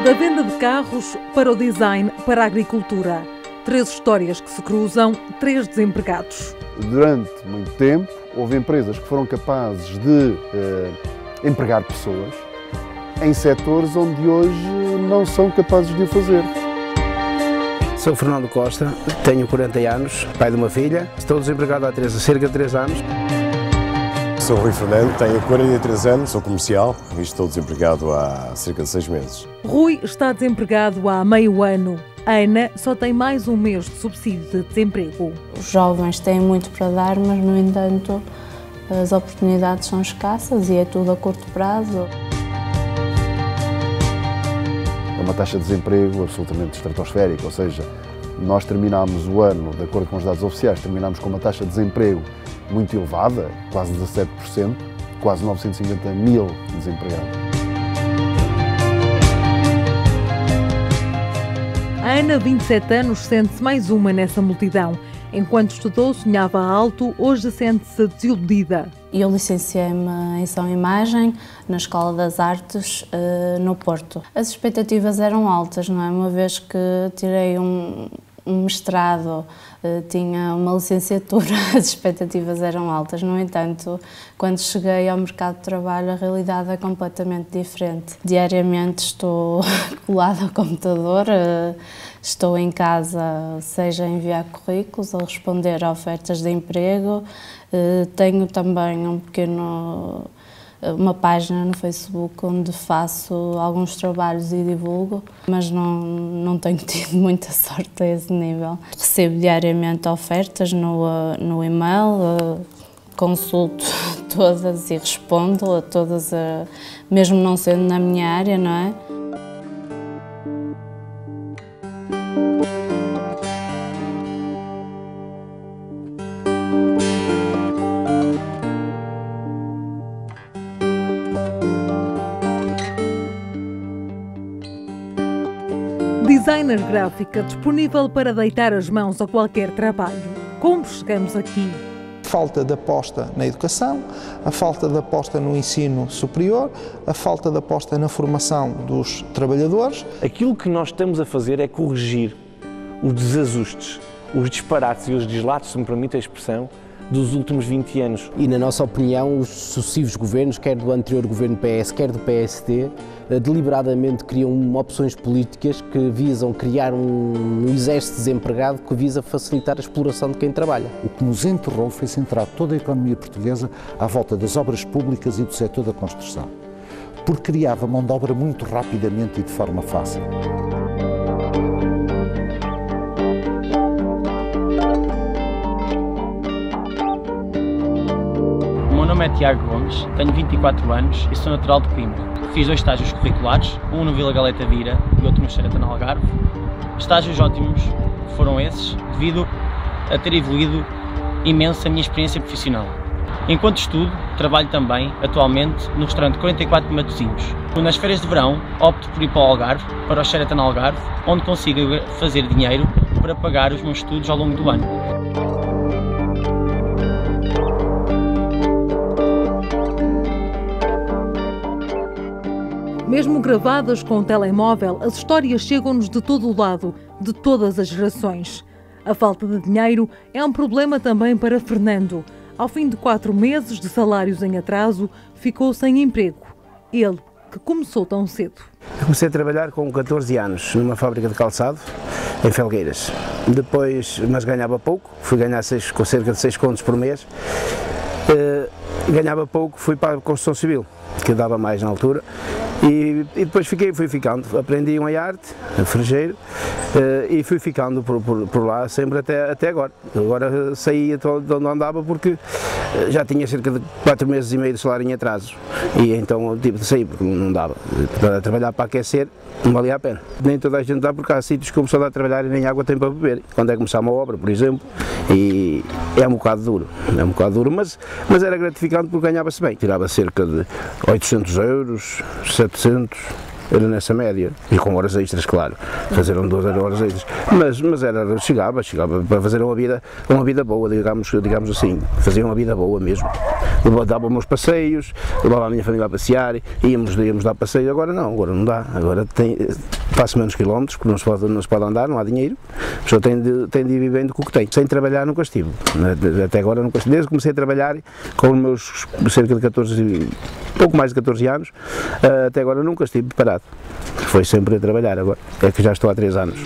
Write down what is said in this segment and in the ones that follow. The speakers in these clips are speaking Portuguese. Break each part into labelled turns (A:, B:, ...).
A: Da venda de carros para o design, para a agricultura. 3 histórias que se cruzam, 3 desempregados.
B: Durante muito tempo, houve empresas que foram capazes de empregar pessoas em setores onde hoje não são capazes de o fazer.
C: Sou Fernando Costa, tenho 40 anos, pai de uma filha, estou desempregado há cerca de 3 anos.
D: Sou Rui Fernando, tenho 43 anos, sou comercial e estou desempregado há cerca de 6 meses.
A: Rui está desempregado há meio ano. Ana só tem mais um mês de subsídio de desemprego.
E: Os jovens têm muito para dar, mas no entanto as oportunidades são escassas e é tudo a curto prazo.
B: É uma taxa de desemprego absolutamente estratosférica, ou seja, nós terminámos o ano, de acordo com os dados oficiais, terminámos com uma taxa de desemprego muito elevada, quase 17%, quase 950 mil desempregados.
A: A Ana, 27 anos, sente-se mais uma nessa multidão. Enquanto estudou, sonhava alto, hoje sente-se desiludida.
E: Eu licenciei-me em Som e Imagem na Escola das Artes no Porto. As expectativas eram altas, não é? Uma vez que tirei um mestrado, tinha uma licenciatura, as expectativas eram altas. No entanto, quando cheguei ao mercado de trabalho, a realidade é completamente diferente. Diariamente estou colada ao computador, estou em casa, seja a enviar currículos ou responder a ofertas de emprego. Tenho também uma página no Facebook onde faço alguns trabalhos e divulgo, mas não tenho tido muita sorte a esse nível. Recebo diariamente ofertas no e-mail, consulto todas e respondo a todas, mesmo não sendo na minha área, não é?
A: Designer gráfica disponível para deitar as mãos a qualquer trabalho. Como chegamos aqui?
F: A falta de aposta na educação, a falta de aposta no ensino superior, a falta de aposta na formação dos trabalhadores.
G: Aquilo que nós estamos a fazer é corrigir os desajustes, os disparates e os deslates, se me permite a expressão, dos últimos 20 anos.
C: E, na nossa opinião, os sucessivos governos, quer do anterior governo PS, quer do PSD, deliberadamente criam opções políticas que visam criar um exército desempregado que visa facilitar a exploração de quem trabalha.
H: O que nos enterrou foi centrar toda a economia portuguesa à volta das obras públicas e do setor da construção, porque criava mão de obra muito rapidamente e de forma fácil.
I: O meu nome é Tiago Gomes, tenho 24 anos e sou natural de Coimbra. Fiz 2 estágios curriculares, um no Vila Galeta Vira e outro no Xereta, no Algarve. Estágios ótimos foram esses, devido a ter evoluído imenso a minha experiência profissional. Enquanto estudo, trabalho também, atualmente, no restaurante 44 de Matosinhos. Nas férias de verão, opto por ir para o Algarve, para o Xereta, no Algarve, onde consigo fazer dinheiro para pagar os meus estudos ao longo do ano.
A: Mesmo gravadas com o telemóvel, as histórias chegam-nos de todo o lado, de todas as gerações. A falta de dinheiro é um problema também para Fernando. Ao fim de 4 meses de salários em atraso, ficou sem emprego. Ele, que começou tão cedo.
C: Comecei a trabalhar com 14 anos numa fábrica de calçado, em Felgueiras. Depois, mas ganhava pouco, fui ganhar com cerca de 6 contos por mês. Ganhava pouco, fui para a construção civil, que dava mais na altura. E depois fui ficando, aprendi uma arte, frejeiro, e fui ficando por lá sempre até agora. Agora saí de onde andava porque já tinha cerca de 4 meses e meio de salário em atraso, e então tive de sair porque não dava. Para trabalhar para aquecer não valia a pena. Nem toda a gente dá, porque há sítios que começam a trabalhar e nem água tem para beber. Quando é começar uma obra, por exemplo, e é um bocado duro, mas era gratificante porque ganhava-se bem. Tirava cerca de 800 euros, 700, era nessa média, e com horas extras, claro, faziam 12 horas extras, mas chegava para fazer uma vida boa, digamos assim, fazia uma vida boa mesmo. Dava meus passeios, levava a minha família a passear, íamos dar passeio. Agora não dá, agora faço menos quilómetros, porque não se pode andar, não há dinheiro, a pessoa tem de ir vivendo com o que tem. Sem trabalhar nunca estive, até agora nunca estive, desde que comecei a trabalhar com os meus cerca de 14, pouco mais de 14 anos, até agora nunca estive parado, foi sempre a trabalhar. Agora é que já estou há 3 anos.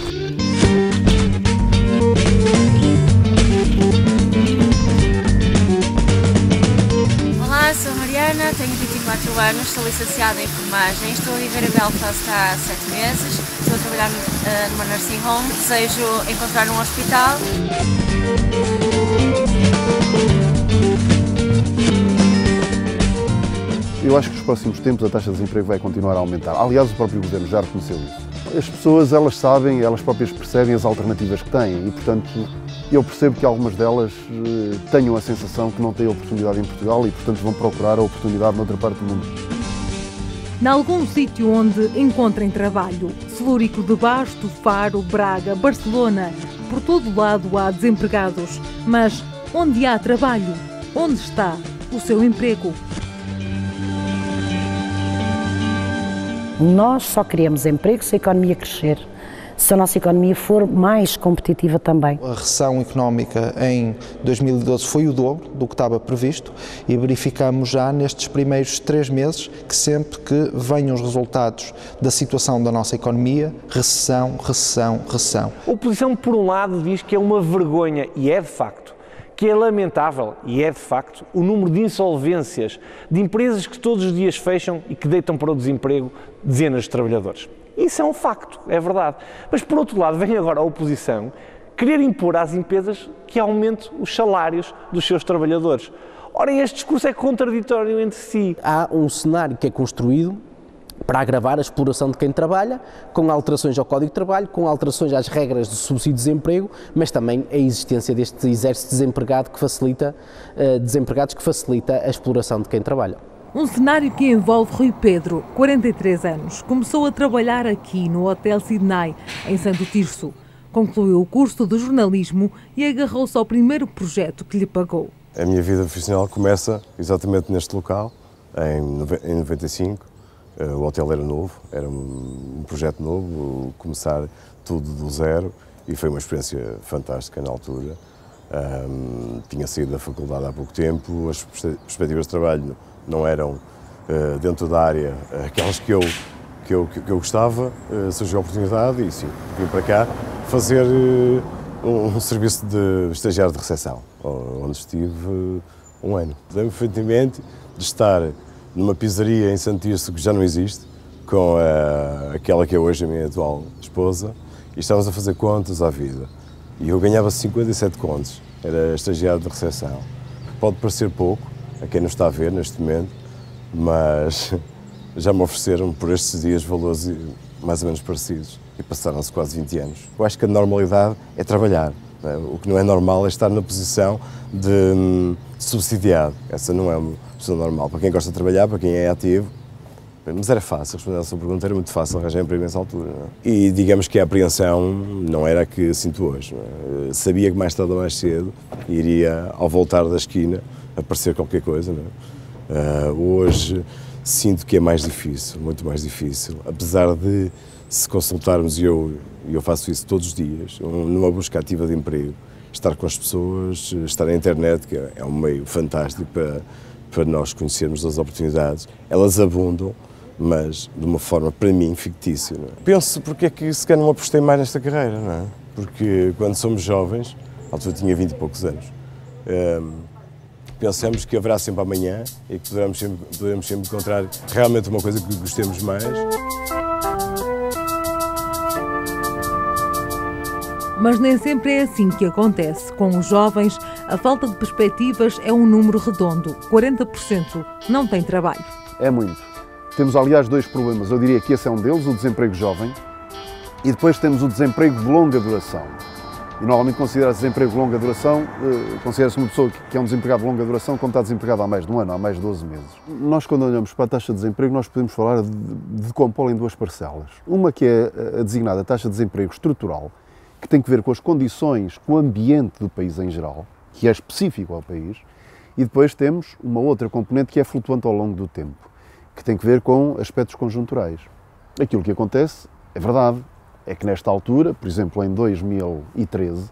J: Sou Mariana, tenho 24 anos, sou licenciada em enfermagem, estou a viver em Belfast há 7 meses, estou a trabalhar numa nursing home, desejo encontrar um hospital.
B: Eu acho que nos próximos tempos a taxa de desemprego vai continuar a aumentar. Aliás, o próprio governo já reconheceu isso. As pessoas, elas sabem, elas próprias percebem as alternativas que têm e, portanto, eu percebo que algumas delas tenham a sensação que não têm oportunidade em Portugal e, portanto, vão procurar a oportunidade noutra parte do mundo.
A: Em algum sítio onde encontrem trabalho, Celúrico de Basto, Faro, Braga, Barcelona, por todo lado há desempregados. Mas onde há trabalho? Onde está o seu emprego?
K: Nós só criamos emprego se a economia crescer, se a nossa economia for mais competitiva também.
F: A recessão económica em 2012 foi o dobro do que estava previsto e verificamos já nestes primeiros 3 meses que sempre que venham os resultados da situação da nossa economia, recessão.
G: A oposição, por um lado, diz que é uma vergonha, e é de facto, que é lamentável, e é de facto, o número de insolvências de empresas que todos os dias fecham e que deitam para o desemprego dezenas de trabalhadores. Isso é um facto, é verdade. Mas, por outro lado, vem agora a oposição querer impor às empresas que aumente os salários dos seus trabalhadores. Ora, este discurso é contraditório entre si.
L: Há um cenário que é construído para agravar a exploração de quem trabalha, com alterações ao Código de Trabalho, com alterações às regras de subsídio de desemprego, mas também a existência deste exército desempregado que facilita, desempregados que facilita a exploração de quem trabalha.
A: Um cenário que envolve Rui Pedro, 43 anos. Começou a trabalhar aqui no Hotel Sydney, em Santo Tirso. Concluiu o curso de jornalismo e agarrou-se ao primeiro projeto que lhe pagou.
D: A minha vida profissional começa exatamente neste local, em 95. O hotel era novo, era um projeto novo, começar tudo do zero e foi uma experiência fantástica na altura. Tinha saído da faculdade há pouco tempo, as perspectivas de trabalho não eram dentro da área aquelas que eu gostava, surgiu a oportunidade e sim, vim para cá fazer um serviço de estagiário de recepção, onde estive 1 ano. Lembro perfeitamente de estar numa pizzaria em Santo Tirso que já não existe, com aquela que é hoje a minha atual esposa, e estávamos a fazer contas à vida. E eu ganhava 57 contos, era estagiário de recepção. Pode parecer pouco, a quem não está a ver neste momento, mas já me ofereceram por estes dias valores mais ou menos parecidos. E passaram-se quase 20 anos. Eu acho que a normalidade é trabalhar. O que não é normal é estar na posição de subsidiado. Essa não é uma posição normal. Para quem gosta de trabalhar, para quem é ativo. Mas era fácil, responder à sua pergunta, era muito fácil arranjar emprego nessa altura. E digamos que a apreensão não era a que sinto hoje. Sabia que mais tarde ou mais cedo iria, ao voltar da esquina, aparecer qualquer coisa. Hoje sinto que é mais difícil, muito mais difícil. Apesar de, se consultarmos, e eu faço isso todos os dias, numa busca ativa de emprego, estar com as pessoas, estar na internet, que é um meio fantástico para nós conhecermos as oportunidades. Elas abundam, mas de uma forma, para mim, fictícia. Penso porque é que sequer não apostei mais nesta carreira, não é? Porque quando somos jovens, à altura tinha 20 e poucos anos, pensamos que haverá sempre amanhã e que poderemos sempre encontrar realmente uma coisa que gostemos mais.
A: Mas nem sempre é assim que acontece. Com os jovens, a falta de perspectivas é um número redondo. 40% não tem trabalho.
B: É muito. Temos, aliás, 2 problemas. Eu diria que esse é um deles, o desemprego jovem, e depois temos o desemprego de longa duração. E normalmente considera-se desemprego de longa duração, considera-se uma pessoa que é um desempregado de longa duração quando está desempregado há mais de um ano, há mais de 12 meses. Nós, quando olhamos para a taxa de desemprego, nós podemos falar de decompô-la em duas parcelas. Uma que é a designada taxa de desemprego estrutural, que tem que ver com as condições, com o ambiente do país em geral, que é específico ao país, e depois temos uma outra componente que é flutuante ao longo do tempo, que tem que ver com aspectos conjunturais. Aquilo que acontece, é verdade, é que nesta altura, por exemplo em 2013,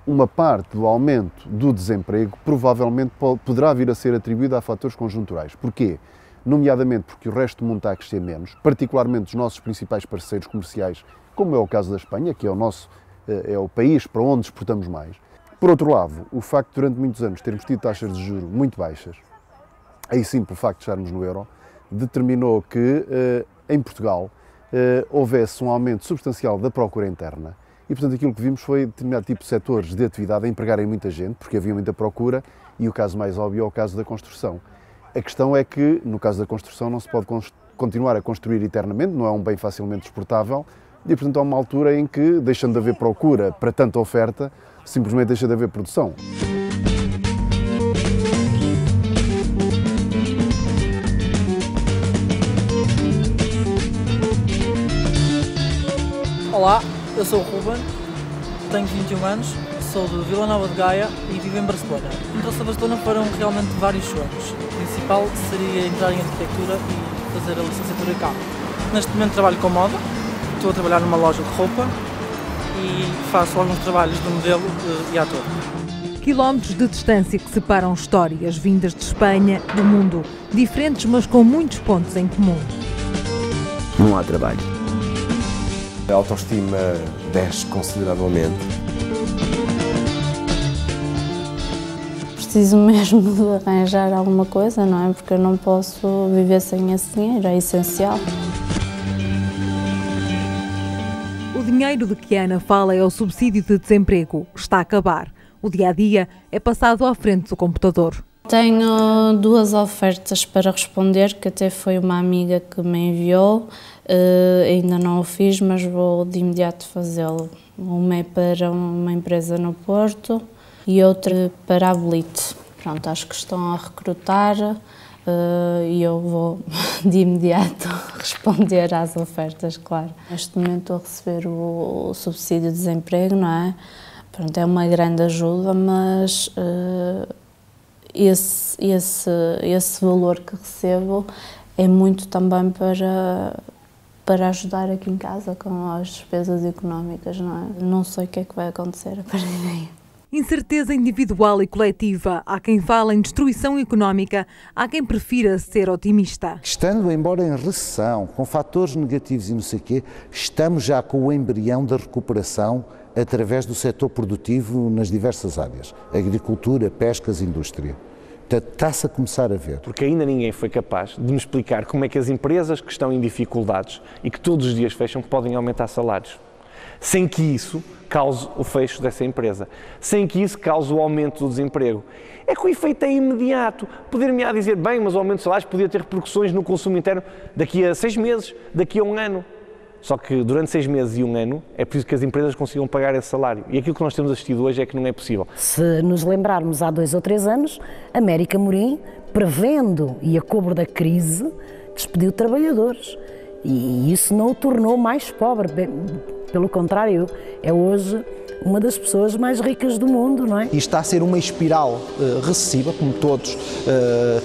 B: uma parte do aumento do desemprego provavelmente poderá vir a ser atribuída a fatores conjunturais. Porquê? Nomeadamente porque o resto do mundo está a crescer menos, particularmente os nossos principais parceiros comerciais, como é o caso da Espanha, que é o país para onde exportamos mais. Por outro lado, o facto de durante muitos anos termos tido taxas de juros muito baixas, aí sim pelo facto de estarmos no euro, determinou que em Portugal houvesse um aumento substancial da procura interna e, portanto, aquilo que vimos foi determinado tipo de setores de atividade a empregarem muita gente, porque havia muita procura, e o caso mais óbvio é o caso da construção. A questão é que, no caso da construção, não se pode continuar a construir eternamente, não é um bem facilmente exportável, e, portanto, há uma altura em que, deixando de haver procura para tanta oferta, simplesmente deixa de haver produção.
M: Olá, eu sou o Ruben, tenho 21 anos, sou de Vila Nova de Gaia e vivo em Barcelona. Então, a Barcelona foram realmente vários sonhos. O principal seria entrar em arquitetura e fazer a licenciatura cá. Neste momento trabalho com moda, estou a trabalhar numa loja de roupa e faço alguns trabalhos de modelo e ator.
A: Quilómetros de distância que separam histórias vindas de Espanha, do mundo, diferentes mas com muitos pontos em comum.
N: Não há trabalho.
D: A autoestima desce consideravelmente.
E: Preciso mesmo de arranjar alguma coisa, não é? Porque eu não posso viver sem esse dinheiro, é essencial.
A: O dinheiro de que a Ana fala é o subsídio de desemprego. Está a acabar. O dia-a-dia é passado à frente do computador.
E: Tenho duas ofertas para responder, que até foi uma amiga que me enviou. Ainda não o fiz, mas vou de imediato fazê-lo. Uma é para uma empresa no Porto e outra para a Blite. Pronto, acho que estão a recrutar e eu vou de imediato responder às ofertas, claro. Neste momento estou a receber o subsídio de desemprego, não é? Pronto, é uma grande ajuda, mas esse valor que recebo é muito também para ajudar aqui em casa com as despesas económicas, não é? Não sei o que é que vai acontecer a partir daí.
A: Incerteza individual e coletiva. Há quem fala em destruição económica, há quem prefira ser otimista.
H: Estando, embora em recessão, com fatores negativos e não sei o quê, estamos já com o embrião da recuperação através do setor produtivo nas diversas áreas. Agricultura, pescas, indústria. Portanto, está-se a começar a ver.
G: Porque ainda ninguém foi capaz de me explicar como é que as empresas que estão em dificuldades e que todos os dias fecham podem aumentar salários, sem que isso cause o fecho dessa empresa, sem que isso cause o aumento do desemprego. É que o efeito é imediato. Poder-me-á dizer, bem, mas o aumento de salários podia ter repercussões no consumo interno daqui a 6 meses, daqui a 1 ano. Só que durante 6 meses e 1 ano é preciso que as empresas consigam pagar esse salário. E aquilo que nós temos assistido hoje é que não é possível.
K: Se nos lembrarmos há 2 ou 3 anos, América Morim, prevendo e a cobro da crise, despediu trabalhadores. E isso não o tornou mais pobre. Pelo contrário, é hoje uma das pessoas mais ricas do mundo, não é?
F: E está a ser uma espiral recessiva, como todos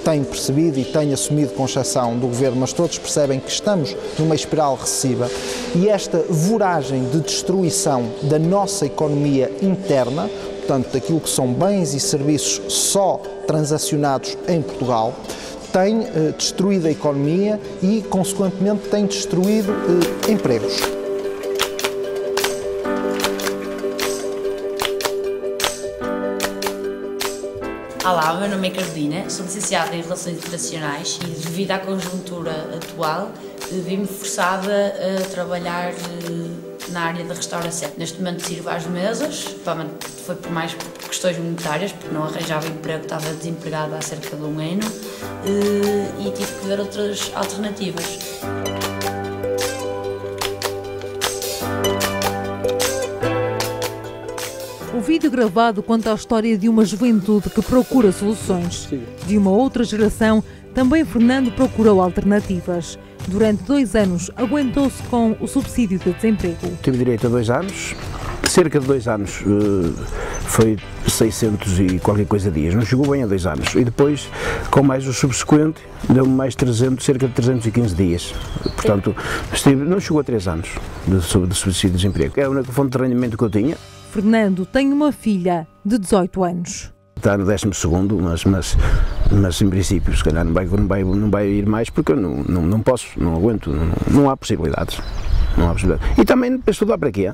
F: têm percebido e têm assumido com exceção do Governo, mas todos percebem que estamos numa espiral recessiva e esta voragem de destruição da nossa economia interna, portanto, daquilo que são bens e serviços só transacionados em Portugal, tem destruído a economia e, consequentemente, tem destruído empregos.
O: Olá, o meu nome é Carolina, sou licenciada em Relações Internacionais e, devido à conjuntura atual, vi-me forçada a trabalhar na área da restauração. Neste momento sirvo às mesas, foi por mais questões monetárias, porque não arranjava emprego, estava desempregada há cerca de 1 ano e tive que ver outras alternativas.
A: vídeo gravado conta a história de uma juventude que procura soluções. De uma outra geração, também Fernando procurou alternativas. Durante 2 anos, aguentou-se com o subsídio de desemprego.
C: Tive direito a 2 anos. Cerca de 2 anos foi 600 e qualquer coisa dias, não chegou bem a 2 anos. E depois, com mais o subsequente, deu-me mais 300, cerca de 315 dias. Portanto, não chegou a 3 anos de subsídio de desemprego. É a única fonte de rendimento que eu tinha.
A: Fernando tem uma filha de 18 anos.
C: Está no 12º, mas em princípio, se calhar não vai ir mais, porque eu não posso, não aguento, não há possibilidades. Não há possibilidade. E também para estudar para quê?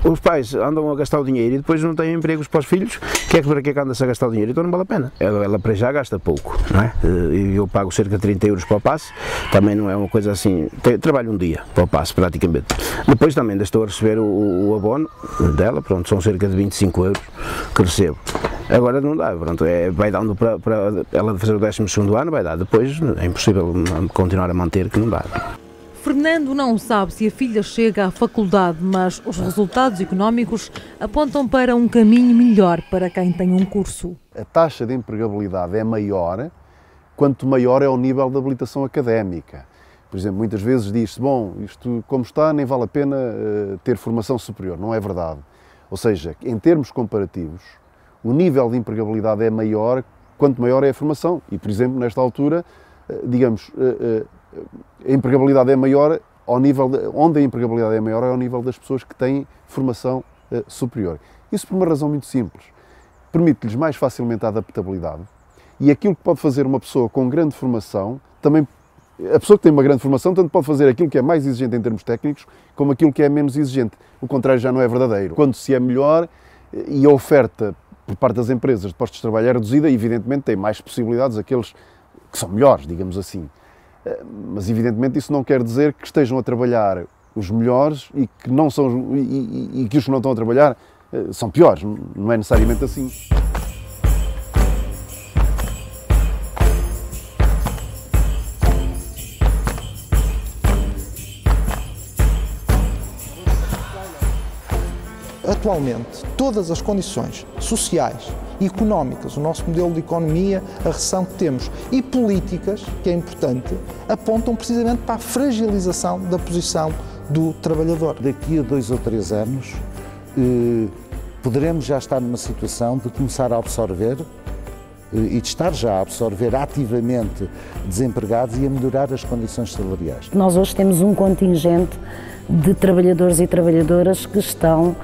C: Os pais andam a gastar o dinheiro e depois não têm empregos para os filhos, para que anda-se a gastar o dinheiro? Então não vale a pena. Ela para já gasta pouco, não é? Eu pago cerca de 30 euros para o passe, também não é uma coisa assim, trabalho um dia para o passe praticamente. Depois também estou a receber o abono dela, pronto, são cerca de 25 euros que recebo. Agora não dá, pronto, vai dando para ela fazer o 12º ano, vai dar, depois é impossível continuar a manter, que não dá.
A: Fernando não sabe se a filha chega à faculdade, mas os resultados económicos apontam para um caminho melhor para quem tem um curso.
B: A taxa de empregabilidade é maior quanto maior é o nível de habilitação académica. Por exemplo, muitas vezes diz-se, bom, isto como está nem vale a pena ter formação superior. Não é verdade. Ou seja, em termos comparativos, o nível de empregabilidade é maior quanto maior é a formação. E, por exemplo, nesta altura, digamos, a empregabilidade é maior onde a empregabilidade é maior é ao nível das pessoas que têm formação superior. Isso por uma razão muito simples. Permite-lhes mais facilmente a adaptabilidade e aquilo que pode fazer uma pessoa com grande formação, também a pessoa que tem uma grande formação tanto pode fazer aquilo que é mais exigente em termos técnicos como aquilo que é menos exigente. O contrário já não é verdadeiro. Quando se é melhor e a oferta por parte das empresas de postos de trabalho é reduzida, evidentemente tem mais possibilidades aqueles que são melhores, digamos assim. Mas evidentemente isso não quer dizer que estejam a trabalhar os melhores e que não são e que os que não estão a trabalhar são piores. Não é necessariamente assim.
F: Atualmente, todas as condições sociais e económicas, o nosso modelo de economia, a recessão que temos e políticas, que é importante, apontam precisamente para a fragilização da posição do trabalhador.
H: Daqui a 2 ou 3 anos, poderemos já estar numa situação de começar a absorver e de estar já a absorver ativamente desempregados e a melhorar as condições salariais.
K: Nós hoje temos um contingente de trabalhadores e trabalhadoras que estão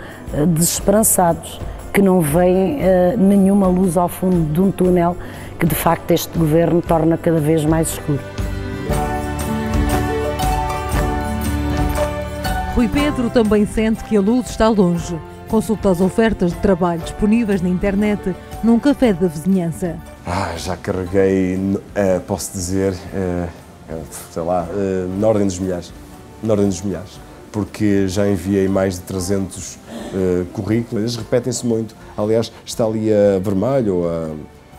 K: desesperançados, que não veem nenhuma luz ao fundo de um túnel que de facto este governo torna cada vez mais escuro.
A: Rui Pedro também sente que a luz está longe. Consulta as ofertas de trabalho disponíveis na internet num café da vizinhança.
D: Já carreguei, posso dizer, sei lá, na ordem dos milhares. Na ordem dos milhares. Porque já enviei mais de 300 currículos, eles repetem-se muito. Aliás, está ali a Vermelho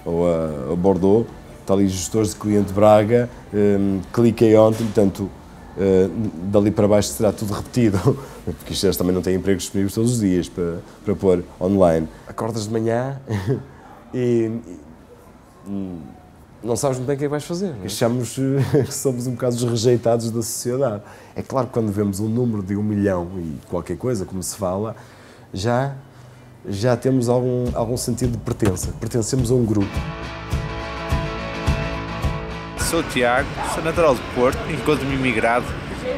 D: ou a Bordeaux, está ali gestores de cliente de Braga, cliquei ontem, portanto, dali para baixo será tudo repetido, porque isto também não têm empregos disponíveis todos os dias para pôr online. Acordas de manhã e não sabes muito bem o que é que vais fazer. Somos um bocado os rejeitados da sociedade. É claro que quando vemos um número de 1 milhão e qualquer coisa, como se fala, já temos algum sentido de pertença. Pertencemos a um grupo.
P: Sou o Tiago, sou natural de Porto e encontro-me imigrado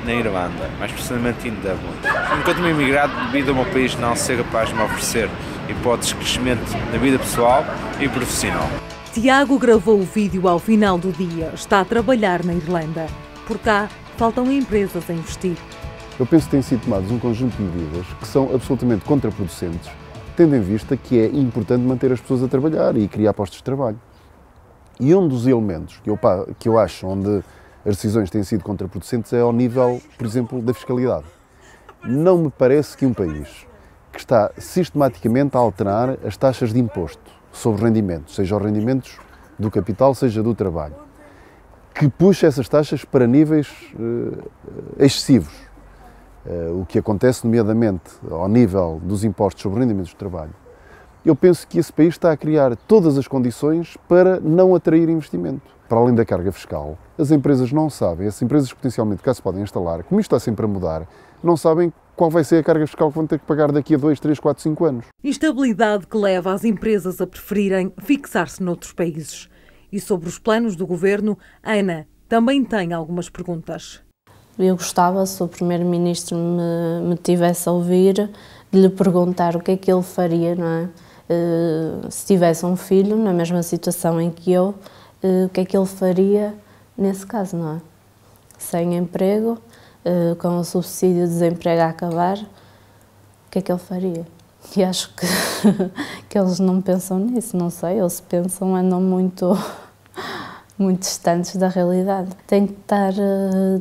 P: na Irlanda, mais precisamente em Dublin. Encontro-me imigrado devido ao meu país não ser capaz de me oferecer hipóteses de crescimento na vida pessoal e profissional.
A: Tiago gravou o vídeo ao final do dia. Está a trabalhar na Irlanda. Por cá, faltam empresas a investir.
B: Eu penso que têm sido tomados um conjunto de medidas que são absolutamente contraproducentes, tendo em vista que é importante manter as pessoas a trabalhar e criar postos de trabalho. E um dos elementos que eu acho onde as decisões têm sido contraproducentes é ao nível, por exemplo, da fiscalidade. Não me parece que um país que está sistematicamente a alterar as taxas de imposto sobre rendimentos, seja os rendimentos do capital, seja do trabalho, que puxa essas taxas para níveis excessivos, o que acontece nomeadamente ao nível dos impostos sobre rendimentos de trabalho, eu penso que esse país está a criar todas as condições para não atrair investimento. Para além da carga fiscal, as empresas não sabem, as empresas que potencialmente cá se podem instalar, como isto está sempre a mudar, não sabem qual vai ser a carga fiscal que vão ter que pagar daqui a 2, 3, 4, 5 anos.
A: Instabilidade que leva as empresas a preferirem fixar-se noutros países. E sobre os planos do Governo, Ana também tem algumas perguntas.
E: Eu gostava, se o Primeiro-Ministro me tivesse a ouvir, de lhe perguntar o que é que ele faria, não é? Se tivesse um filho na mesma situação em que eu, o que é que ele faria nesse caso, não é? Sem emprego, com o subsídio de desemprego a acabar, o que é que ele faria? E acho que eles não pensam nisso, não sei, ou se pensam andam muito distantes da realidade. Tenho que estar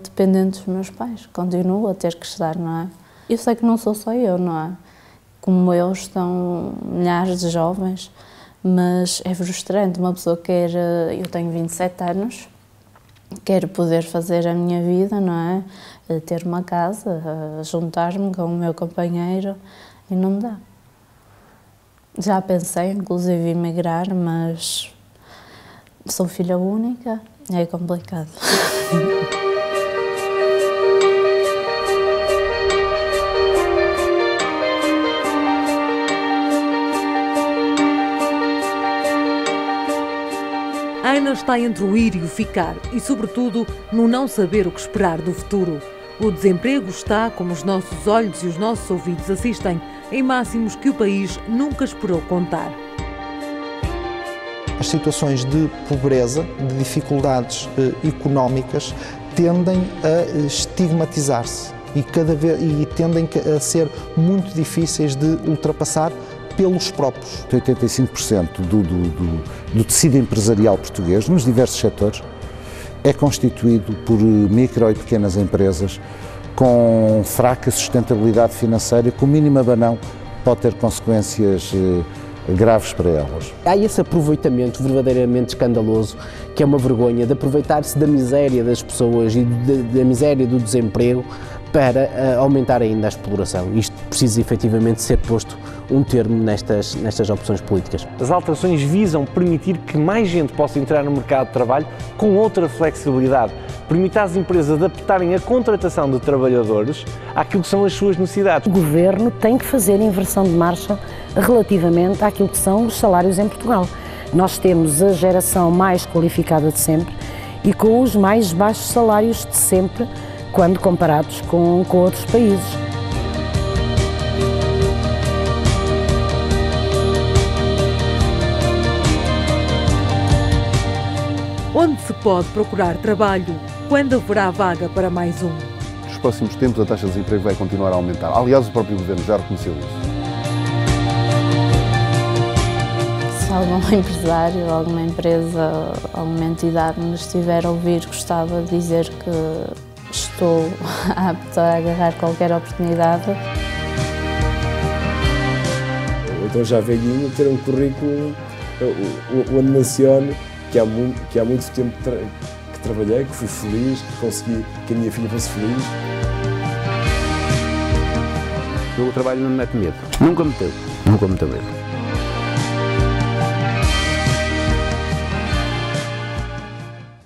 E: dependente dos meus pais, continuo a ter que estar, não é? Eu sei que não sou só eu, não é? Como eu, estão milhares de jovens, mas é frustrante, uma pessoa quer, eu tenho 27 anos, quero poder fazer a minha vida, não é? Ter uma casa, juntar-me com o meu companheiro e não dá. Já pensei, inclusive, em emigrar, mas sou filha única, é complicado.
A: Ana está entre o ir e o ficar e, sobretudo, no não saber o que esperar do futuro. O desemprego está, como os nossos olhos e os nossos ouvidos assistem, em máximos que o país nunca esperou contar.
F: As situações de pobreza, de dificuldades económicas, tendem a estigmatizar-se e tendem a ser muito difíceis de ultrapassar pelos próprios.
H: 85% do tecido empresarial português, nos diversos setores, é constituído por micro e pequenas empresas com fraca sustentabilidade financeira e com o mínimo abanão pode ter consequências graves para elas.
L: Há esse aproveitamento verdadeiramente escandaloso, que é uma vergonha, de aproveitar-se da miséria das pessoas e da miséria do desemprego para aumentar ainda a exploração. Isto precisa efetivamente ser posto um termo nestas opções políticas.
G: As alterações visam permitir que mais gente possa entrar no mercado de trabalho com outra flexibilidade, permite às empresas adaptarem a contratação de trabalhadores àquilo que são as suas necessidades.
K: O Governo tem que fazer inversão de marcha relativamente àquilo que são os salários em Portugal. Nós temos a geração mais qualificada de sempre e com os mais baixos salários de sempre, quando comparados com outros países.
A: Onde se pode procurar trabalho? Quando haverá vaga para mais um?
B: Nos próximos tempos a taxa de desemprego vai continuar a aumentar. Aliás, o próprio Governo já reconheceu isso.
E: Se algum empresário, alguma empresa, alguma entidade nos estiver a ouvir, gostava de dizer que estou apta a agarrar qualquer oportunidade.
Q: Então já velhinho ter um currículo onde menciono que há muito tempo que trabalhei, que fui feliz, que consegui que a minha filha fosse feliz.
C: O trabalho não me mete medo. Nunca me meteu medo.